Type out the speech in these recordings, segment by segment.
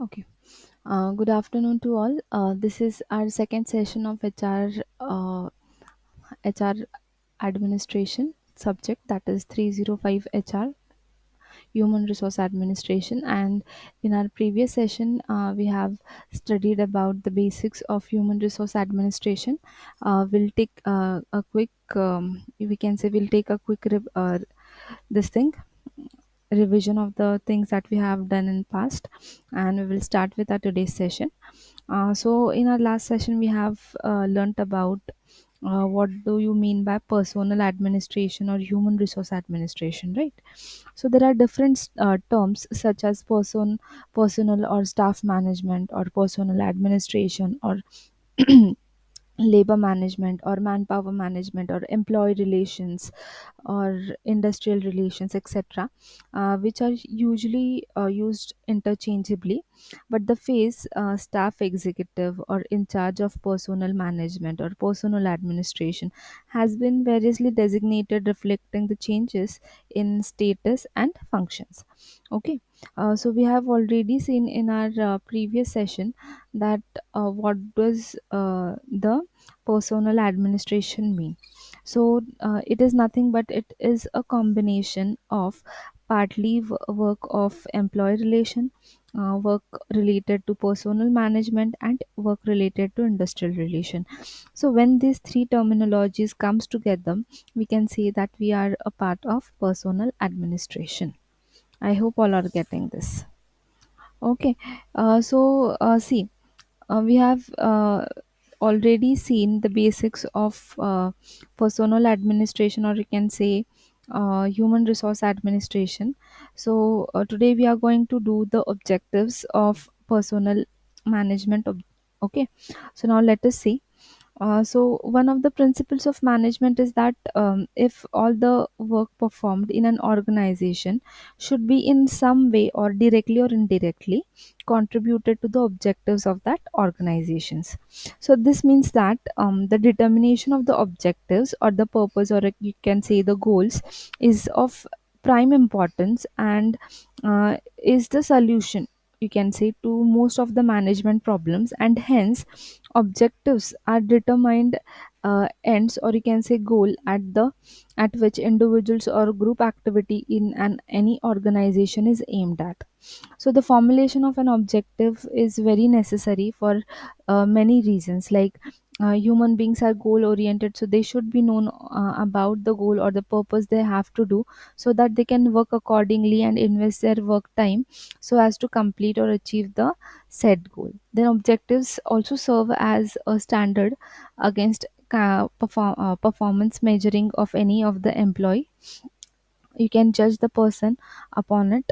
Okay. Good afternoon to all. This is our second session of HR administration subject, that is 305 HR, Human Resource Administration. And in our previous session, we have studied about the basics of Human Resource Administration. We'll take a quick, we can say, we'll take a quick this thing revision of the things that we have done in past, and we will start with our today's session. So in our last session we have learnt about what do you mean by personal administration or human resource administration, right? So there are different terms such as personal or staff management, or personal administration, or labor management, or manpower management, or employee relations, or industrial relations, etc., which are usually used interchangeably. But the phrase staff executive, or in charge of personal management or personal administration, has been variously designated, reflecting the changes in status and functions. Okay, so we have already seen in our previous session that what does the personal administration mean. So it is nothing but it is a combination of partly work of employee relation, work related to personal management, and work related to industrial relation. So when these three terminologies comes together, we can say that we are a part of personal administration. I hope all are getting this. Okay, see, we have already seen the basics of personal administration, or you can say human resource administration. So today we are going to do the objectives of personal management. Okay, so now let us see. So one of the principles of management is that if all the work performed in an organization should be in some way, or directly or indirectly, contributed to the objectives of that organizations. So this means that the determination of the objectives, or the purpose, or you can say the goals, is of prime importance, and is the solution, you can say, to most of the management problems. And hence objectives are determined ends, or you can say goal, at which individuals or group activity in any organization is aimed at. So the formulation of an objective is very necessary for many reasons. Like human beings are goal oriented, so they should be known about the goal or the purpose they have to do, so that they can work accordingly and invest their work time so as to complete or achieve the set goal. Then objectives also serve as a standard against performance measuring of any of the employee. You can judge the person upon it,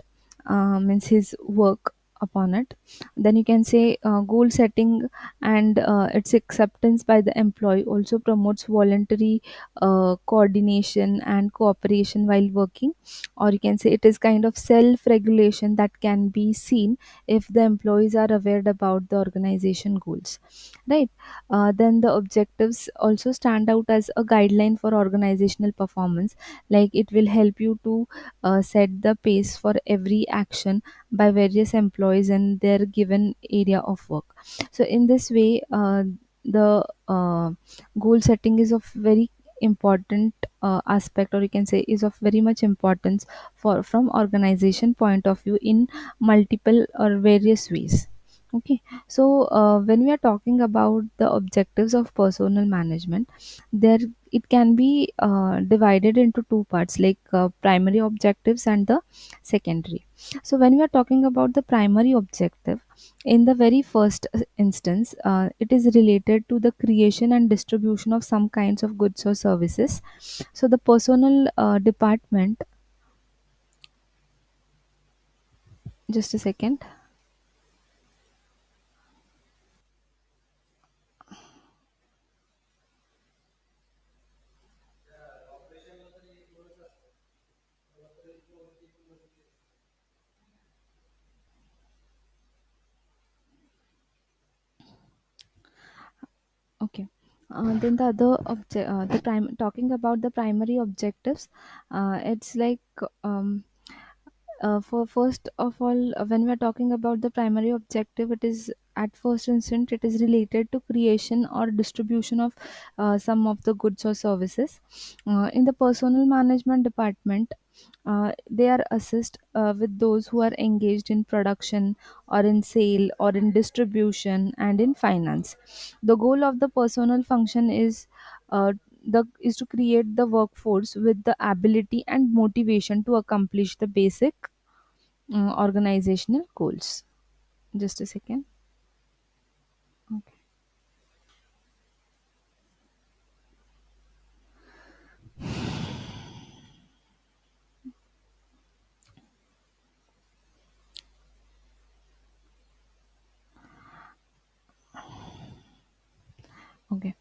means his work upon it. Then you can say goal setting and its acceptance by the employee also promotes voluntary coordination and cooperation while working. Or you can say it is kind of self regulation that can be seen if the employees are aware about the organization goals, right? Then the objectives also stand out as a guideline for organizational performance. Like it will help you to set the pace for every action by various employees in their given area of work. So in this way, the goal setting is of very important aspect, or you can say is of very much importance for from organization point of view in multiple or various ways. Okay, so when we are talking about the objectives of personal management, there it can be divided into two parts, like primary objectives and the secondary. So when we are talking about the primary objective, in the very first instance, it is related to the creation and distribution of some kinds of goods or services. So the personal department, just a second. Okay. Then the other the prime talking about the primary objectives, it's like, um, For first of all, when we are talking about the primary objective, it is at first instant it is related to creation or distribution of some of the goods or services. In the personal management department, they are assist with those who are engaged in production or in sale or in distribution and in finance. The goal of the personal function uh, is to create the workforce with the ability and motivation to accomplish the basic organizational goals. Just a second. Okay. Okay.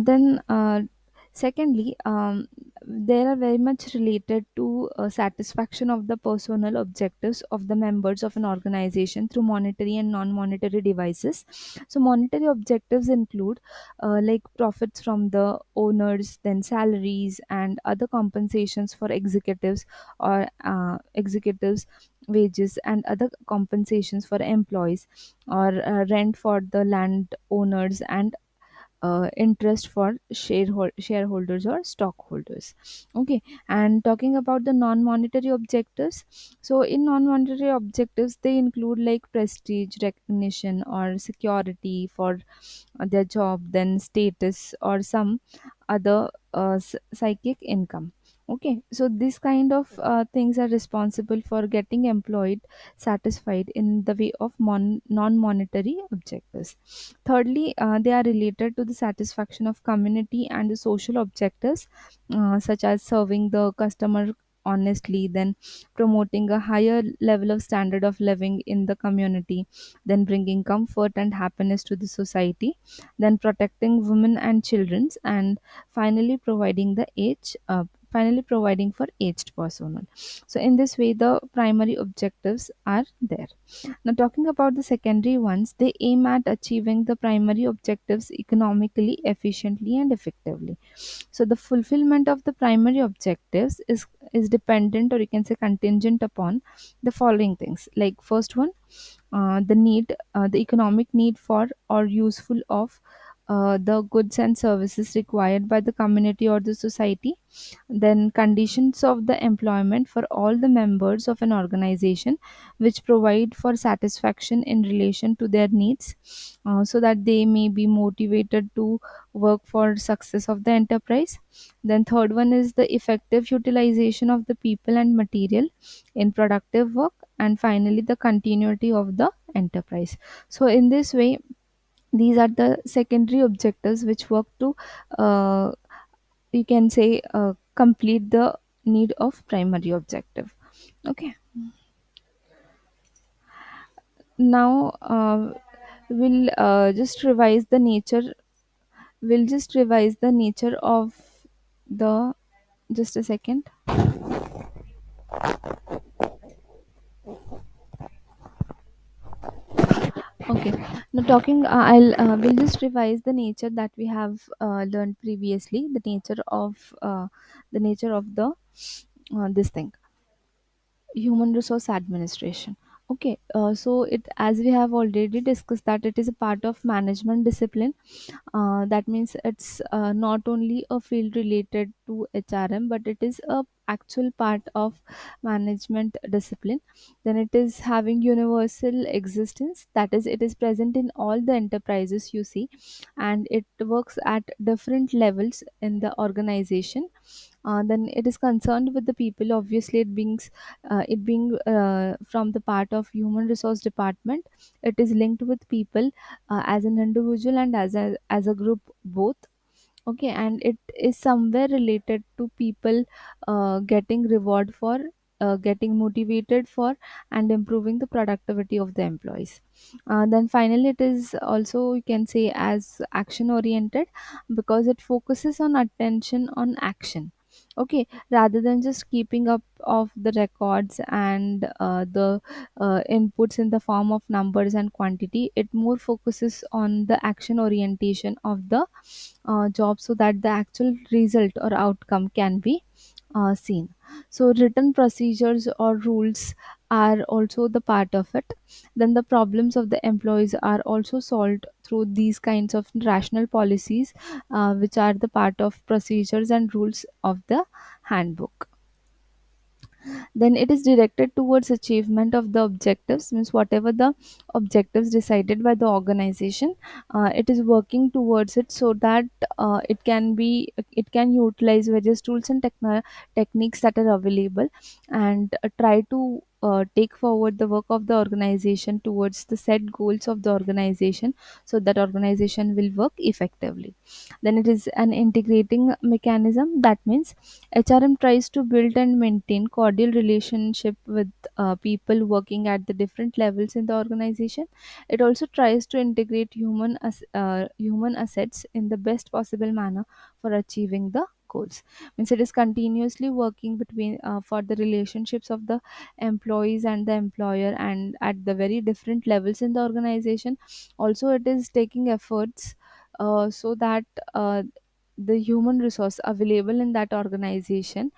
Then, secondly, they are very much related to satisfaction of the personal objectives of the members of an organization through monetary and non-monetary devices. So, monetary objectives include like profits from the owners, then salaries and other compensations for executives or executives wages and other compensations for employees, or rent for the land owners, and interest for shareholders or stockholders. Okay. And talking about the non-monetary objectives, so in non-monetary objectives they include like prestige, recognition or security for their job, then status or some other psychic income. Okay, so this kind of things are responsible for getting employed satisfied in the way of non-monetary objectives. Thirdly, they are related to the satisfaction of community and the social objectives, such as serving the customer honestly, then promoting a higher level of standard of living in the community, then bringing comfort and happiness to the society, then protecting women and children, and finally providing the finally providing for aged personnel. So in this way the primary objectives are there. Now, talking about the secondary ones, they aim at achieving the primary objectives economically, efficiently, and effectively. So, the fulfillment of the primary objectives is dependent, or you can say contingent upon the following things. Like first one, the economic need for or useful of the goods and services required by the community or the society, then conditions of the employment for all the members of an organization which provide for satisfaction in relation to their needs, so that they may be motivated to work for success of the enterprise. Then third one is the effective utilization of the people and material in productive work, and finally the continuity of the enterprise. So in this way these are the secondary objectives which work to uh, you can say complete the need of primary objective. Okay. Now we'll just revise the nature of the just a second. Okay. Now talking I'll we'll just revise the nature that we have learned previously, the nature of the this thing, human resource administration. Okay, so it, as we have already discussed, that it is a part of management discipline. That means it's not only a field related to HRM, but it is a actual part of management discipline. Then it is having universal existence, that is it is present in all the enterprises you see, and it works at different levels in the organization. Then it is concerned with the people, obviously it being from the part of human resource department. It is linked with people as an individual and as a group both. Okay, and it is somewhere related to people getting reward for getting motivated for and improving the productivity of the employees. Then finally it is also, you can say, as action oriented, because it focuses on attention on action. Okay, rather than just keeping up of the records and the inputs in the form of numbers and quantity, it more focuses on the action orientation of the job, so that the actual result or outcome can be seen. So written procedures or rules are also the part of it. Then the problems of the employees are also solved through these kinds of rational policies, which are the part of procedures and rules of the handbook. Then it is directed towards achievement of the objectives, means whatever the objectives decided by the organization, it is working towards it, so that it can utilize various tools and techniques that are available, and try to take forward the work of the organization towards the set goals of the organization, so that organization will work effectively. Then it is an integrating mechanism. That means HRM tries to build and maintain cordial relationship with people working at the different levels in the organization. It also tries to integrate human assets in the best possible manner for achieving the goals. Means it is continuously working between for the relationships of the employees and the employer, and at the very different levels in the organization. Also, it is taking efforts so that uh, the human resource available in that organization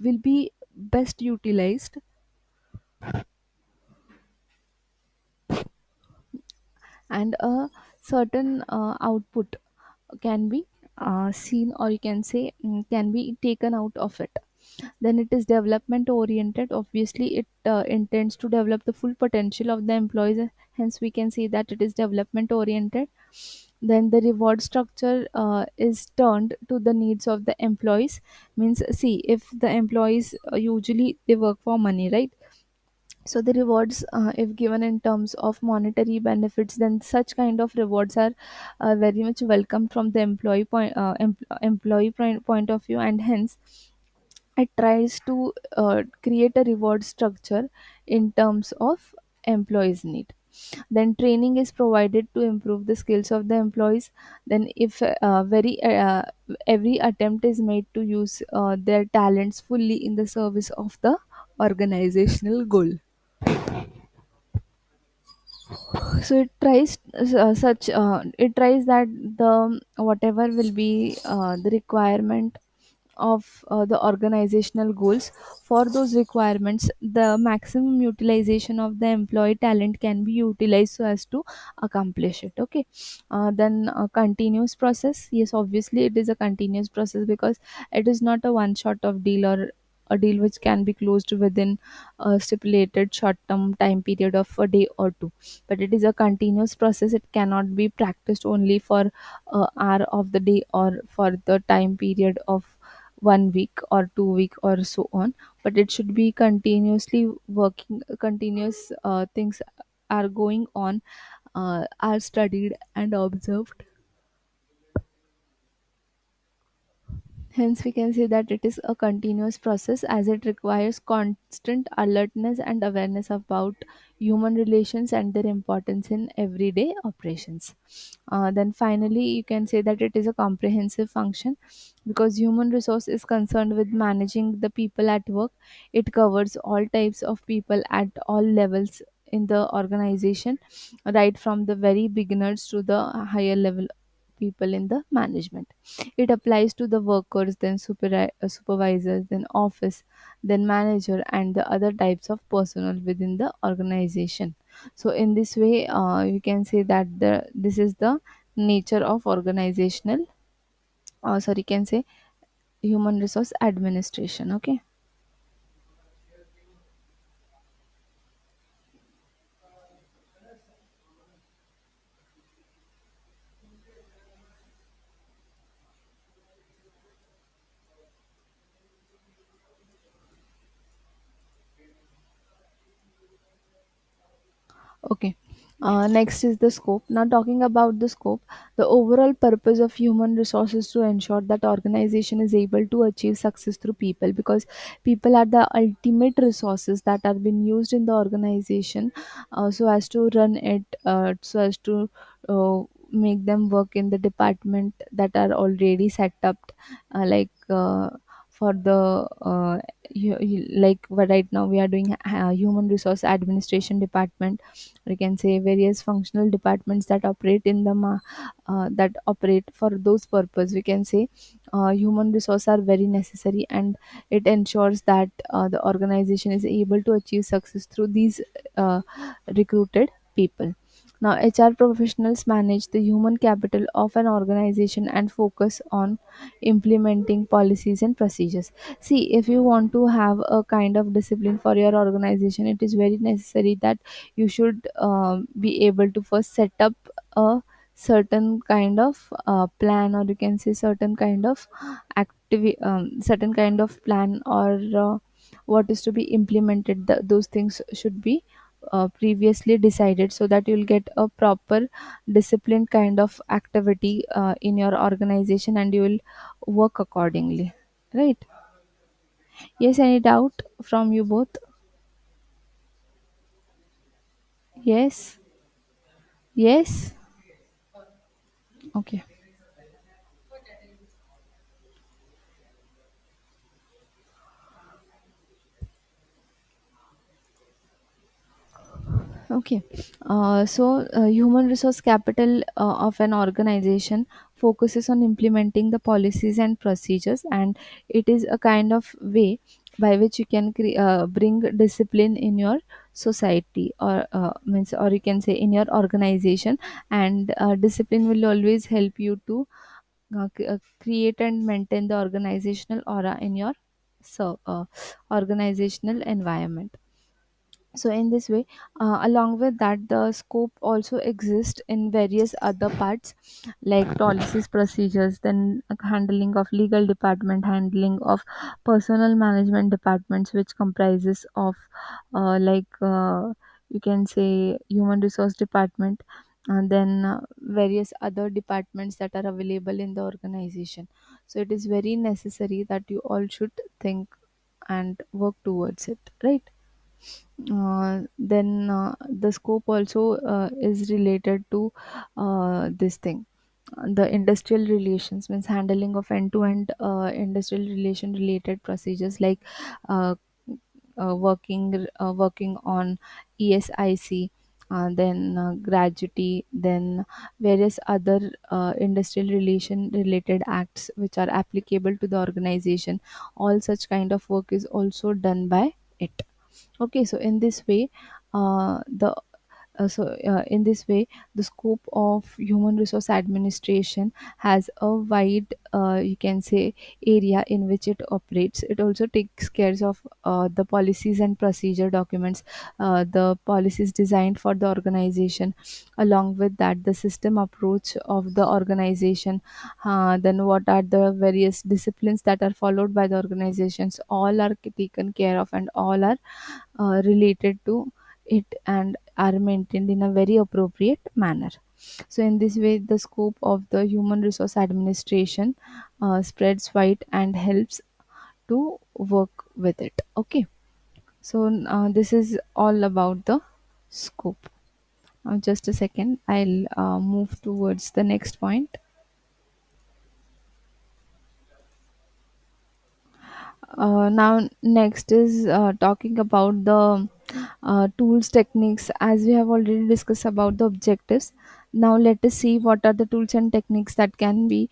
will be best utilized, and a certain output can be seen, or you can say can be taken out of it. Then it is development oriented. Obviously, it intends to develop the full potential of the employees, hence we can say that it is development oriented. Then the reward structure is turned to the needs of the employees. Means, see, if the employees usually they work for money, right? So the rewards, if given in terms of monetary benefits, then such kind of rewards are very much welcome from the employee point of view, and hence it tries to create a reward structure in terms of employees need. Then training is provided to improve the skills of the employees. Then if very every attempt is made to use their talents fully in the service of the organizational goal. So it tries it tries that the whatever will be the requirement of the organizational goals. For those requirements, the maximum utilization of the employee talent can be utilized so as to accomplish it. Okay. Then a continuous process, yes, obviously it is a continuous process, because it is not a one shot of deal, or a deal which can be closed within a stipulated short term time period of a day or two, but it is a continuous process. It cannot be practiced only for hour of the day, or for the time period of 1 week or 2 week or so on, but it should be continuously working. Continuous things are going on, are studied and observed. Hence, we can say that it is a continuous process, as it requires constant alertness and awareness about human relations and their importance in everyday operations. Then, finally, you can say that it is a comprehensive function, because human resource is concerned with managing the people at work. It covers all types of people at all levels in the organization, right from the very beginners to the higher level people in the management. It applies to the workers, then supervisors, then office, then manager, and the other types of personnel within the organization. So in this way, you can say that this is the nature of organizational, sorry, you can say human resource administration. Okay. Okay. Next is the scope. Now, talking about the scope, the overall purpose of human resources to ensure that organization is able to achieve success through people, because people are the ultimate resources that are being used in the organization, so as to run it, so as to uh, make them work in the department that are already set up, like for the like what right now we are doing human resource administration department, or you can say various functional departments that operate in the that operate for those purpose. We can say human resource are very necessary, and it ensures that the organization is able to achieve success through these uh, recruited people. Now, HR professionals manage the human capital of an organization and focus on implementing policies and procedures. See, if you want to have a kind of discipline for your organization, it is very necessary that you should be able to first set up a certain kind of plan, or you can say certain kind of certain kind of plan, or what is to be implemented. Those things should be previously decided, so that you'll get a proper disciplined kind of activity in your organization, and you will work accordingly, right? Yes, any doubt from you both? Yes. Yes. Okay. Okay. Human resource capital of an organization focuses on implementing the policies and procedures, and it is a kind of way by which you can bring discipline in your society, or means, or you can say in your organization. And discipline will always help you to create and maintain the organizational aura in your organizational environment. So in this way, along with that, the scope also exists in various other parts, like policies, procedures, then handling of legal department, handling of personal management departments, which comprises of you can say human resource department, and then various other departments that are available in the organization. So it is very necessary that you all should think and work towards it, right? Then the scope also is related to this thing, the industrial relations, means handling of end-to-end industrial relation related procedures, like uh, working on ESIC, then gratuity, then various other industrial relation related acts which are applicable to the organization. All such kind of work is also done by it. Okay, so in this way, the in this way, the scope of human resource administration has a wide, you can say, area in which it operates. It also takes care of the policies and procedure documents, the policies designed for the organization. Along with that, the system approach of the organization, then what are the various disciplines that are followed by the organizations, all are taken care of, and all are related to it, and are maintained in a very appropriate manner. So, in this way, the scope of the human resource administration spreads wide and helps to work with it. Okay, so this is all about the scope. Just a second, I'll move towards the next point. Now, next is talking about the tools, techniques. As we have already discussed about the objectives, now let us see what are the tools and techniques that can be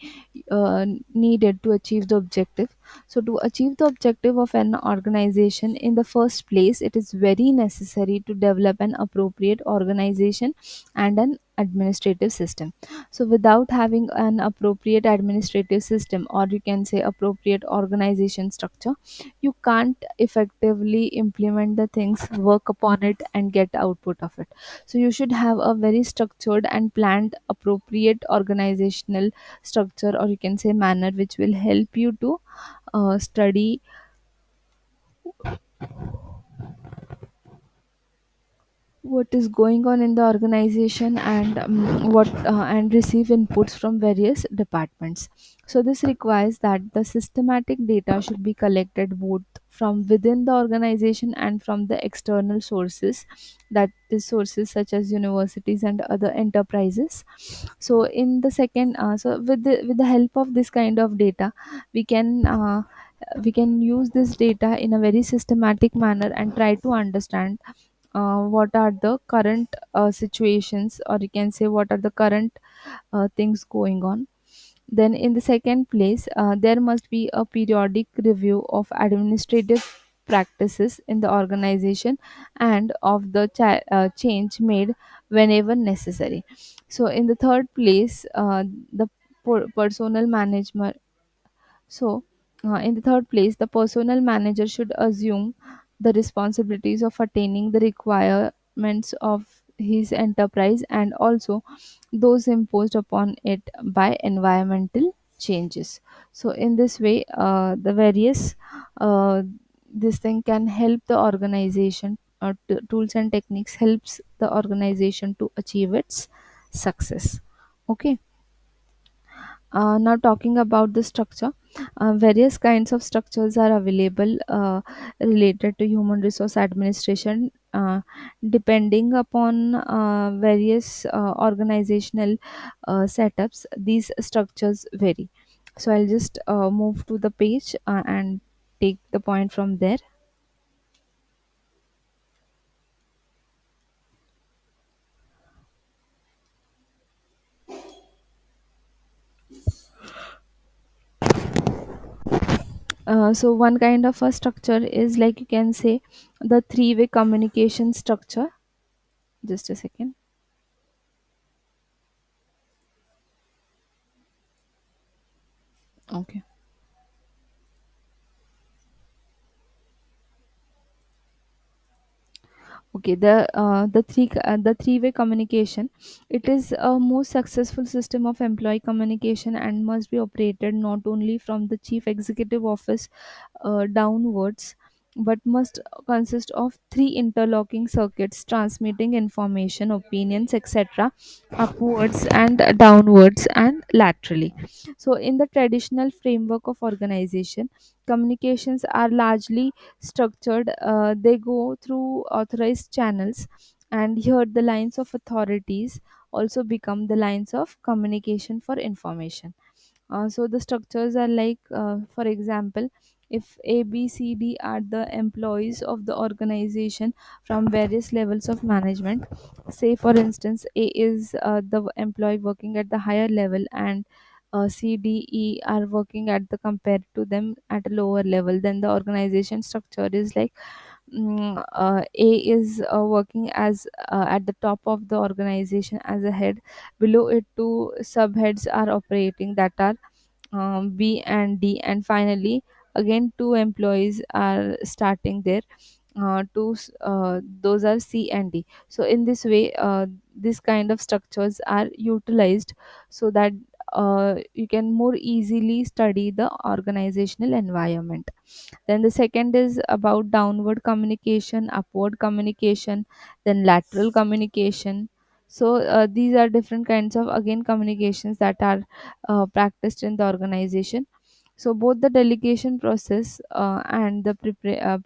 needed to achieve the objective. So, to achieve the objective of an organization, in the first place, it is very necessary to develop an appropriate organization and an administrative system. So, without having an appropriate administrative system, or you can say appropriate organization structure, you can't effectively implement the things, work upon it, and get output of it. So you should have a very structured and planned appropriate organizational structure, or you can say manner, which will help you to study what is going on in the organization, and what and receive inputs from various departments. So this requires that the systematic data should be collected both from within the organization and from the external sources, that is sources such as universities and other enterprises. So in the second, so with the help of this kind of data, we can We can use this data in a very systematic manner and try to understand what are the current situations, or you can say what are the current things going on. Then, in the second place, there must be a periodic review of administrative practices in the organization and of the change made whenever necessary. So, in the third place, the personal management. In the third place, the personnel manager should assume the responsibilities of attaining the requirements of his enterprise and also those imposed upon it by environmental changes. So, in this way, the various this thing can help the organization. Tools and techniques helps the organization to achieve its success. Okay. Now, talking about the structure, various kinds of structures are available related to human resource administration, depending upon various organizational setups. These structures vary. So, I'll just move to the page and take the point from there. So, one kind of a structure is like you can say the three-way communication structure. Just a second. Okay. Okay, the three-way communication. It is a most successful system of employee communication and must be operated not only from the chief executive office downwards, but must consist of three interlocking circuits transmitting information, opinions, etc., upwards and downwards and laterally. So, in the traditional framework of organization, communications are largely structured. They go through authorized channels, and here the lines of authorities also become the lines of communication for information. So the structures are like, for example, if A, B, C, D are the employees of the organization from various levels of management. Say, for instance, A is the employee working at the higher level, and C, D, E are working at the compared to them at a lower level. Then the organization structure is like, A is working as at the top of the organization as a head. Below it, two subheads are operating, that are B and D, and finally, again, two employees are starting there. Those are C and D. So, in this way, this kind of structures are utilized so that you can more easily study the organizational environment. Then the second is about downward communication, upward communication, then lateral communication. So these are different kinds of again communications that are practiced in the organization. So both the delegation process and the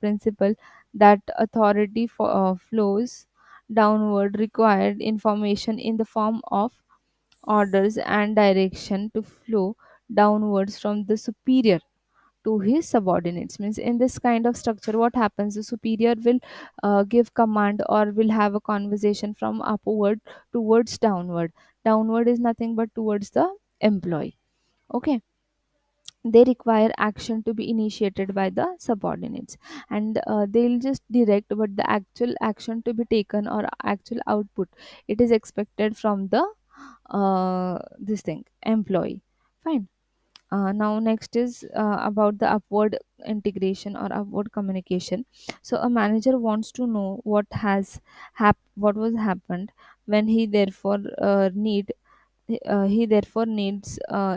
principle that authority flows downward required information in the form of orders and direction to flow downwards from the superior to his subordinates. Means in this kind of structure, what happens, the superior will give command or will have a conversation from upward towards downward. Downward is nothing but towards the employee. Okay. They require action to be initiated by the subordinates, and they'll just direct, but the actual action to be taken or actual output, it is expected from the this thing employee. Fine. Now next is about the upward integration or upward communication. So a manager wants to know what was happened when he therefore needs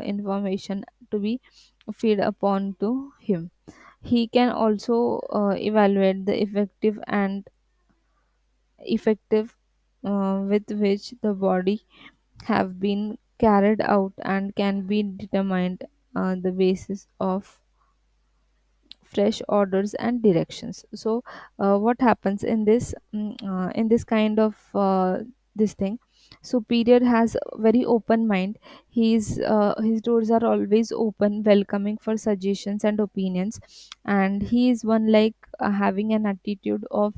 information to be fed upon to him. He can also evaluate the effective with which the body have been carried out and can be determined the basis of fresh orders and directions. So what happens in this kind of this thing, superior has a very open mind. His doors are always open, welcoming for suggestions and opinions, and he is one like having an attitude of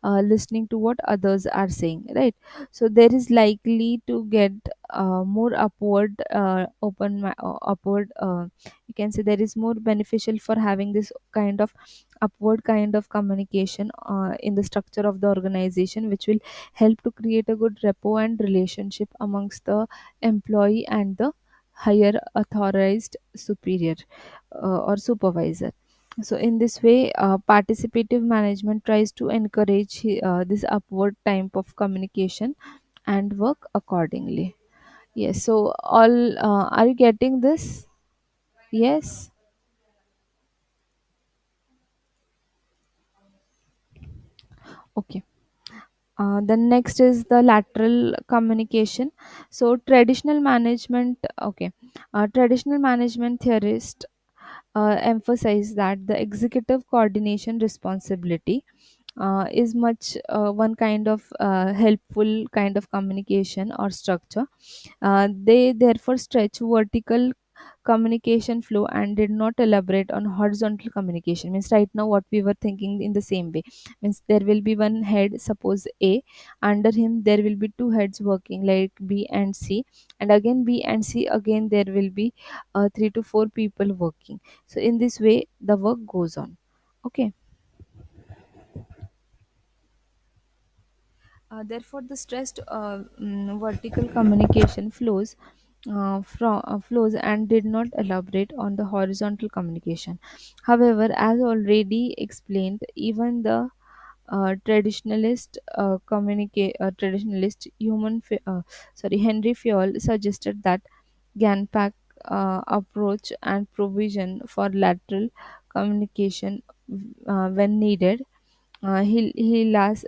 listening to what others are saying, right? So there is likely to get more upward upward you can say there is more beneficial for having this kind of upward kind of communication in the structure of the organization, which will help to create a good rapport and relationship amongst the employee and the higher authorized superior or supervisor. So in this way, participative management tries to encourage this upward type of communication and work accordingly. Yes, so all are you getting this? Yes. Okay. Then next is the lateral communication. So traditional management theorists emphasize that the executive coordination responsibility is much one kind of helpful kind of communication or structure. They therefore stretch vertical communication flow and did not elaborate on horizontal communication. Means right now what we were thinking in the same way. Means there will be one head, suppose A, under him there will be two heads working like B and C, and again B and C, again there will be three to four people working. So in this way the work goes on. Okay. Therefore, the stressed vertical communication flows and did not elaborate on the horizontal communication. However, as already explained, even the traditionalist Henry Fayol suggested that Ganpak approach and provision for lateral communication when needed. He last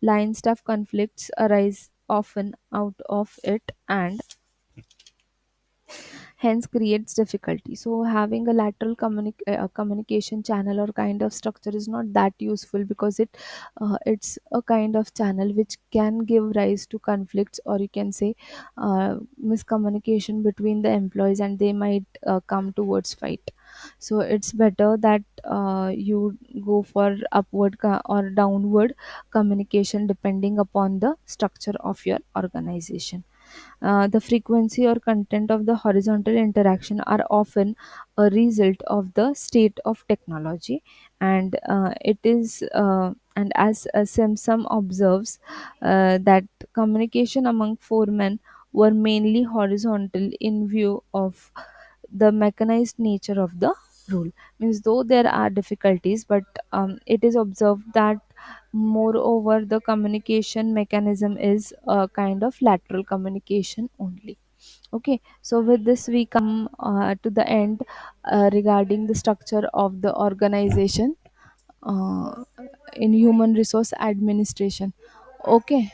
line stuff conflicts arise often out of it and hence creates difficulty. So having a lateral communication channel or kind of structure is not that useful because it's a kind of channel which can give rise to conflicts, or you can say miscommunication between the employees, and they might come towards fight. So it's better that you go for or downward communication depending upon the structure of your organization. The frequency or content of the horizontal interaction are often a result of the state of technology, and it is and as Simpson observes that communication among foremen were mainly horizontal in view of the mechanized nature of the rule. Means though there are difficulties, but it is observed that moreover the communication mechanism is a kind of lateral communication only. Okay, so with this we come to the end regarding the structure of the organization uh, in human resource administration. Okay,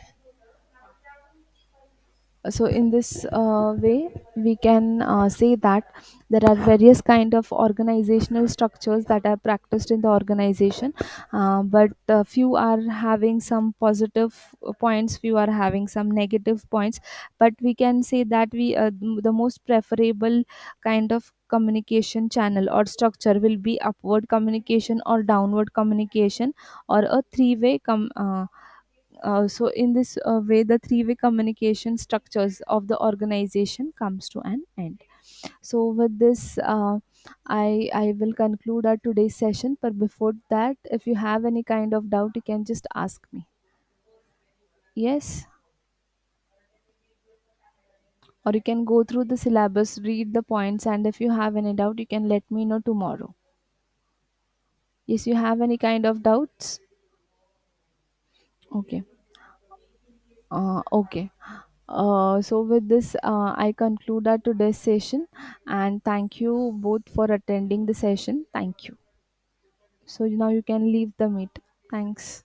so in this way we can say that there are various kind of organizational structures that are practiced in the organization, but few are having some positive points, few are having some negative points, but we can say that the most preferable kind of communication channel or structure will be upward communication or downward communication, or a so in this way the three-way communication structures of the organization comes to an end. So with this I will conclude our today's session, but before that if you have any kind of doubt you can just ask me. Yes, or you can go through the syllabus, read the points, and if you have any doubt you can let me know tomorrow. Yes, you have any kind of doubts? Okay. Okay. So with this, I conclude our today's session, and thank you both for attending the session. Thank you. So now you can leave the meet. Thanks.